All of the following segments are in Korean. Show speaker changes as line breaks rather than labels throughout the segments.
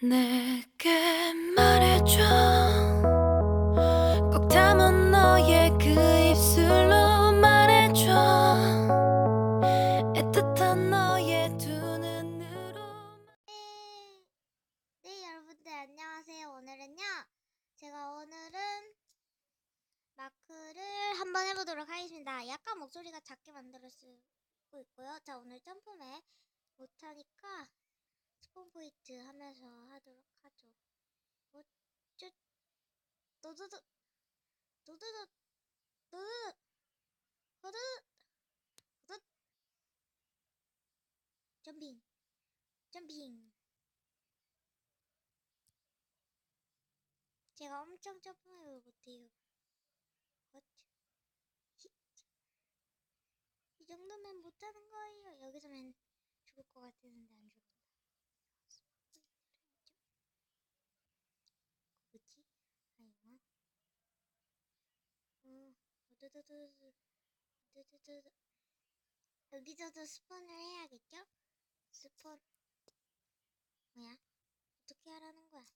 내게 말해줘. 꼭 담은 너의 그 입술로 말해줘. 애틋한 너의 두 눈으로.
네, 여러분들 안녕하세요. 오늘은 마크를 한번 해보도록 하겠습니다. 약간 목소리가 작게 만들어 쓰고 있고요. 자, 오늘 점프맵 못하니까 스폰 포인트 하면서 하도록 하죠. 도드드 도드드 도드드 도드드 도드드 점핑 점핑. 제가 엄청 점프맵을 못해요. 이 정도면 못하는 거예요. 여기서면 죽을 것 같았는데 안 죽었다. 뭐지? 아이고. 두두두두. 여기서도 스폰을 해야겠죠? 스폰. 뭐야? 어떻게 하라는 거야?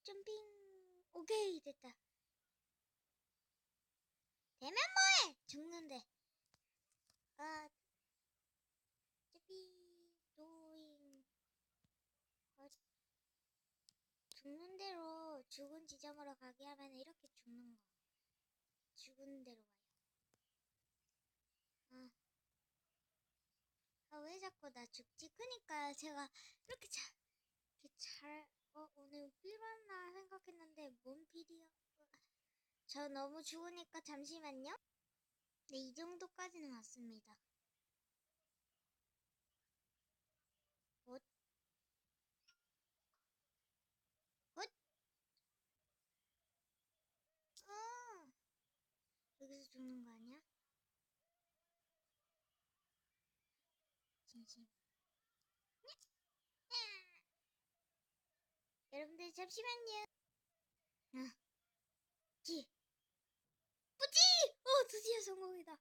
점핑. 오케이, 됐다. 되면 뭐해? 죽는데. 점핑. 도잉. 죽는 대로 죽은 지점으로 가게 하면 이렇게 죽는 거. 죽은 대로 가요. 왜 자꾸 나 죽지? 그니까 제가 이렇게 오늘 필 받나 생각했는데 뭔 필이야? 저 너무 죽으니까 잠시만요. 네, 이 정도까지는 왔습니다. 엇? 엇? 여기서 죽는 거 아니야? 진심. 여러분들 잠시만요. 지. 뿌지! 드디어 성공이다.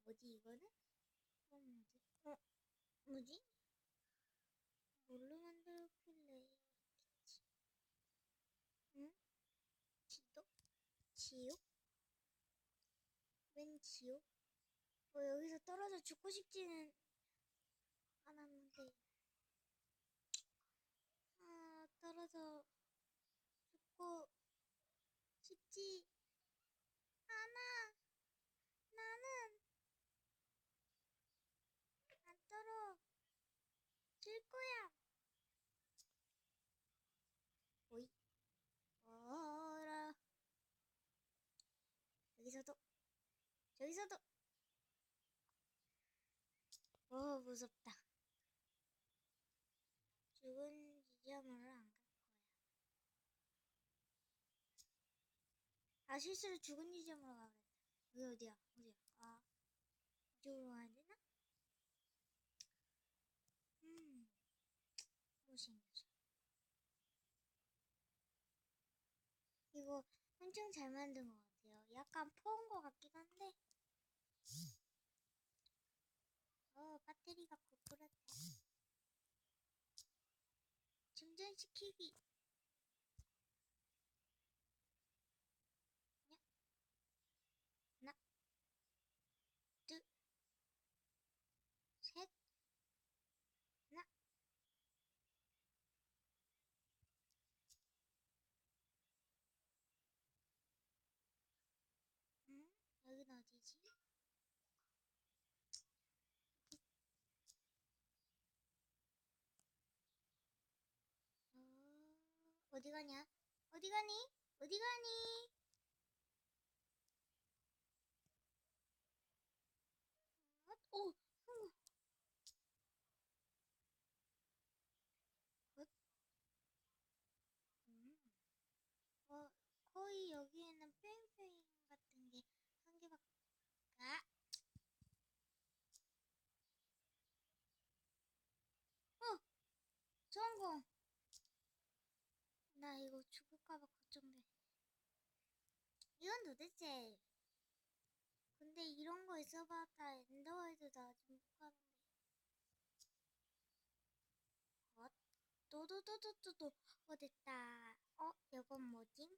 뭐지 이거는? 뭐지? 뭘로 만들었길래 이렇겠지? 응? 지도? 지옥? 웬 지옥? 여기서 떨어져 죽고 싶지는 않았는데. 떨어져 죽고 싶지 않아. 나는 안 떨어질 거야. 오이. 어라. 여기서도. 저기서도. 무섭다. 죽은 지점으로 안 갈 거야. 실수로 죽은 지점으로 가겠다. 여기 어디야? 이쪽으로 가야 되나? 못생겼어. 이거 엄청 잘 만든 것 같아요. 약간 포온 것 같긴 한데. 배터리가 부풀었다. 충전시키기. 하나, 둘, 셋. 하나. 여기는 어디지? 어디 가냐? 어디 가니? 어디 가니? 성공. 거의 여기에는 뺑뺑 같은 게 한 개밖에. 성공. 나 이거 죽을까봐 걱정돼. 이건 도대체. 근데 이런 거 있어봤자 엔더월드도 아직 못 가는데. 또또또또또 됐다. 이건 뭐지?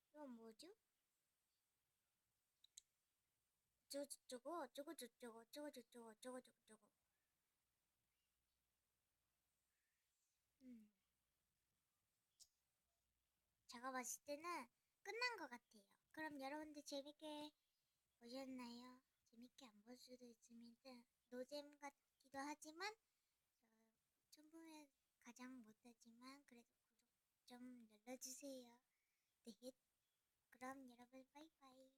이건 뭐죠? 저거. 음. 제가 봤을 때는 끝난 것 같아요. 그럼 여러분들 재밌게 보셨나요? 재밌게 안 볼 수도 있습니다. 노잼 같기도 하지만 첨부에 가장 못하지만 그래도 구독 좀 눌러주세요. 네. 그럼 여러분 바이바이.